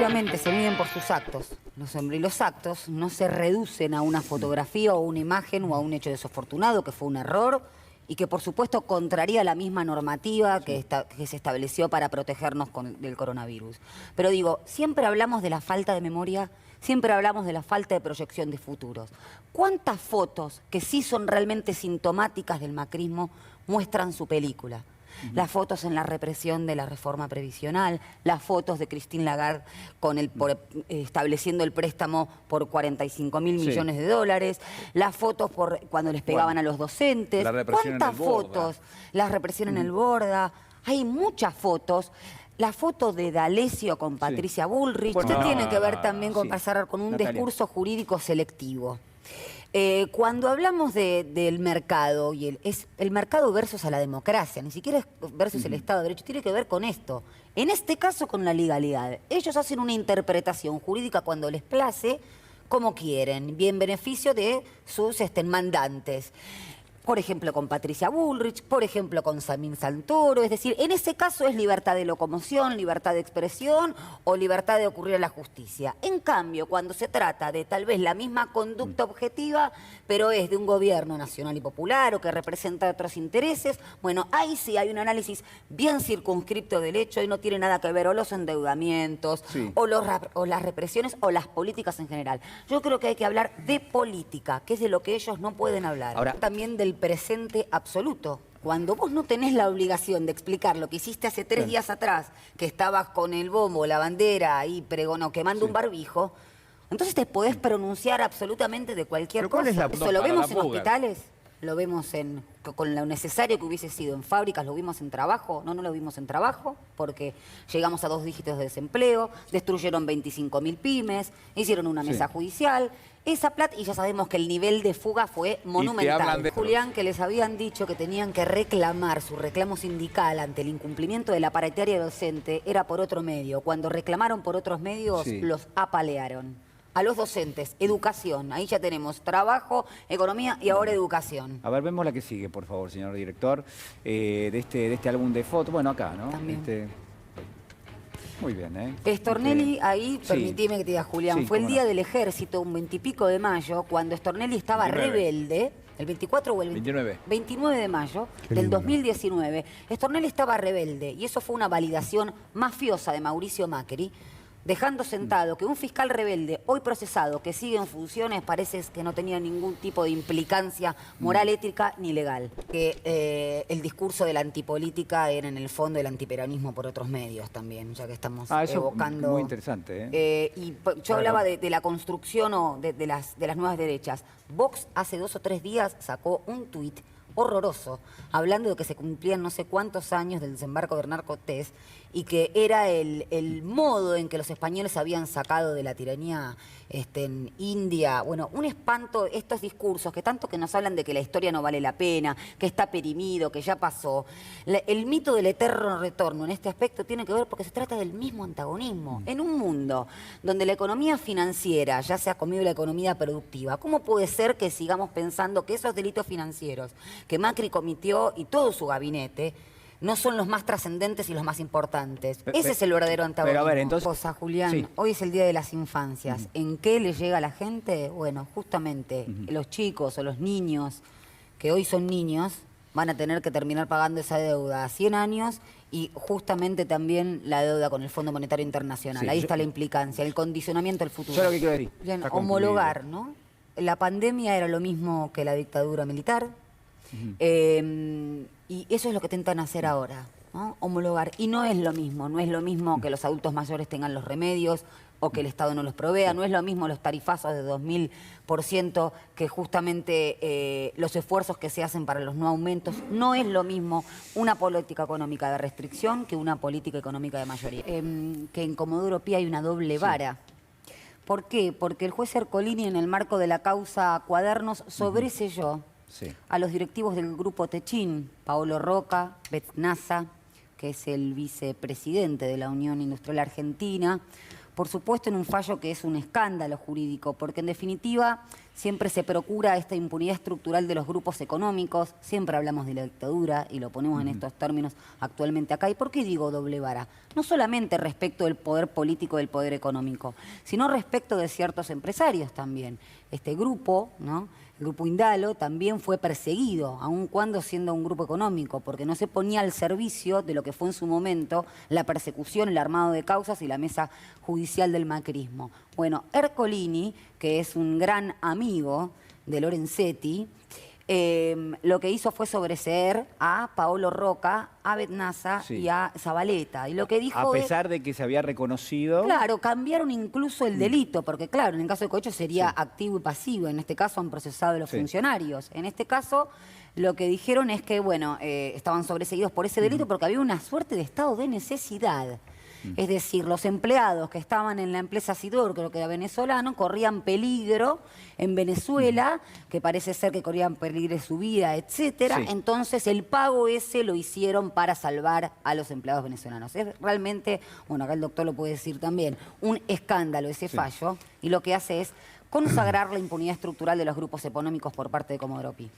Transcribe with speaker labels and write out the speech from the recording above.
Speaker 1: efectivamente se miden por sus actos. Y los actos no se reducen a una fotografía o una imagen o a un hecho desafortunado, que fue un error, y que por supuesto contraría la misma normativa que se estableció para protegernos del coronavirus. Pero digo, siempre hablamos de la falta de memoria, siempre hablamos de la falta de proyección de futuros. ¿Cuántas fotos que sí son realmente sintomáticas del macrismo muestran su película? Las fotos en la represión de la reforma previsional, las fotos de Christine Lagarde estableciendo el préstamo por 45.000 millones de dólares, las fotos por cuando les pegaban a los docentes. ¿Cuántas fotos? La represión en el Borda. Hay muchas fotos. La foto de D'Alessio con Patricia Bullrich tiene que ver también con pasar con un discurso jurídico selectivo. Cuando hablamos del mercado, y el mercado versus a la democracia, ni siquiera es versus el Estado de Derecho, tiene que ver con esto. En este caso, con la legalidad. Ellos hacen una interpretación jurídica cuando les place, como quieren, y en beneficio de sus mandantes. Por ejemplo, con Patricia Bullrich, por ejemplo, con Samir Santoro. Es decir, en ese caso es libertad de locomoción, libertad de expresión o libertad de ocurrir a la justicia. En cambio, cuando se trata de tal vez la misma conducta objetiva, pero es de un gobierno nacional y popular o que representa otros intereses, bueno, ahí sí hay un análisis bien circunscripto del hecho y no tiene nada que ver o los endeudamientos o las represiones o las políticas en general. Yo creo que hay que hablar de política, que es de lo que ellos no pueden hablar. Ahora, también del presente absoluto. Cuando vos no tenés la obligación de explicar lo que hiciste hace 3 días atrás, que estabas con el bombo, la bandera ahí quemando un barbijo, entonces te podés pronunciar absolutamente de cualquier cosa. Eso lo vemos en hospitales, lo vemos con lo necesario que hubiese sido en fábricas, lo vimos en trabajo. No lo vimos en trabajo porque llegamos a 2 dígitos de desempleo, destruyeron 25.000 pymes, hicieron una mesa judicial. Esa plata, y ya sabemos que el nivel de fuga fue monumental. Julián, que les habían dicho que tenían que reclamar su reclamo sindical ante el incumplimiento de la paritaria docente, era por otro medio. Cuando reclamaron por otros medios, los apalearon. A los docentes, educación. Ahí ya tenemos trabajo, economía y ahora educación.
Speaker 2: A ver, vemos la que sigue, por favor, señor director. De este álbum de fotos. Bueno, acá, ¿no?
Speaker 1: También.
Speaker 2: Muy bien, ¿eh?
Speaker 1: Stornelli, ahí, permitime que te diga, Julián, fue el día del ejército, un 20 y pico de mayo, cuando Stornelli estaba rebelde, el 24 o el 29 de mayo del 2019, Stornelli estaba rebelde, y eso fue una validación mafiosa de Mauricio Macri, dejando sentado que un fiscal rebelde, hoy procesado, que sigue en funciones, parece que no tenía ningún tipo de implicancia moral, ética ni legal. Que el discurso de la antipolítica era en el fondo el antiperonismo por otros medios también, ya que estamos evocando...
Speaker 2: Muy interesante, ¿eh?
Speaker 1: Y yo hablaba de la construcción de las nuevas derechas. Vox hace 2 o 3 días sacó un tuit horroroso, hablando de que se cumplían no sé cuántos años del desembarco de Hernán Cortés y que era el modo en que los españoles habían sacado de la tiranía en India. Bueno, un espanto estos discursos que tanto que nos hablan de que la historia no vale la pena, que está perimido, que ya pasó. El mito del eterno retorno en este aspecto tiene que ver porque se trata del mismo antagonismo. En un mundo donde la economía financiera ya se ha comido la economía productiva, ¿cómo puede ser que sigamos pensando que esos delitos financieros que Macri cometió y todo su gabinete no son los más trascendentes y los más importantes? Ese es el verdadero antagonismo.
Speaker 2: Pero a ver, entonces...
Speaker 1: Julián, hoy es el Día de las Infancias. ¿En qué le llega a la gente? Bueno, justamente los chicos o los niños que hoy son niños van a tener que terminar pagando esa deuda a 100 años y justamente también la deuda con el Fondo Monetario Internacional. Ahí está la implicancia, el condicionamiento del futuro.
Speaker 2: Yo lo que quiero decir.
Speaker 1: Bien, homologar, ¿no? La pandemia era lo mismo que la dictadura militar. Y eso es lo que intentan hacer ahora, ¿no? Homologar. Y no es lo mismo que los adultos mayores tengan los remedios o que el Estado no los provea, no es lo mismo los tarifazos de 2000% que justamente los esfuerzos que se hacen para los no aumentos, no es lo mismo una política económica de restricción que una política económica de mayoría. Que en Comodoro Pi hay una doble vara. ¿Por qué? Porque el juez Ercolini en el marco de la causa Cuadernos sobreselló a los directivos del Grupo Techin, Paolo Roca, Betznasa, que es el vicepresidente de la Unión Industrial Argentina, por supuesto en un fallo que es un escándalo jurídico, porque en definitiva siempre se procura esta impunidad estructural de los grupos económicos, siempre hablamos de la dictadura y lo ponemos en estos términos actualmente acá. ¿Y por qué digo doble vara? No solamente respecto del poder político, del poder económico, sino respecto de ciertos empresarios también. Este grupo, ¿no? El grupo Indalo también fue perseguido, aun cuando siendo un grupo económico, porque no se ponía al servicio de lo que fue en su momento la persecución, el armado de causas y la mesa judicial del macrismo. Bueno, Ercolini, que es un gran amigo de Lorenzetti, lo que hizo fue sobreseer a Paolo Roca, a Betnaza y a Zabaleta. Y lo que dijo
Speaker 2: a pesar de que se había reconocido...
Speaker 1: Claro, cambiaron incluso el delito, porque claro, en el caso de cohecho sería activo y pasivo. En este caso han procesado a los funcionarios. En este caso lo que dijeron es que, bueno, estaban sobreseídos por ese delito porque había una suerte de estado de necesidad. Es decir, los empleados que estaban en la empresa Sidor, creo que era venezolano, corrían peligro en Venezuela, que parece ser que corrían peligro de su vida, etcétera. Entonces el pago ese lo hicieron para salvar a los empleados venezolanos. Es realmente, bueno, acá el doctor lo puede decir también, un escándalo ese fallo, y lo que hace es consagrar la impunidad estructural de los grupos económicos por parte de Comodoro Pi.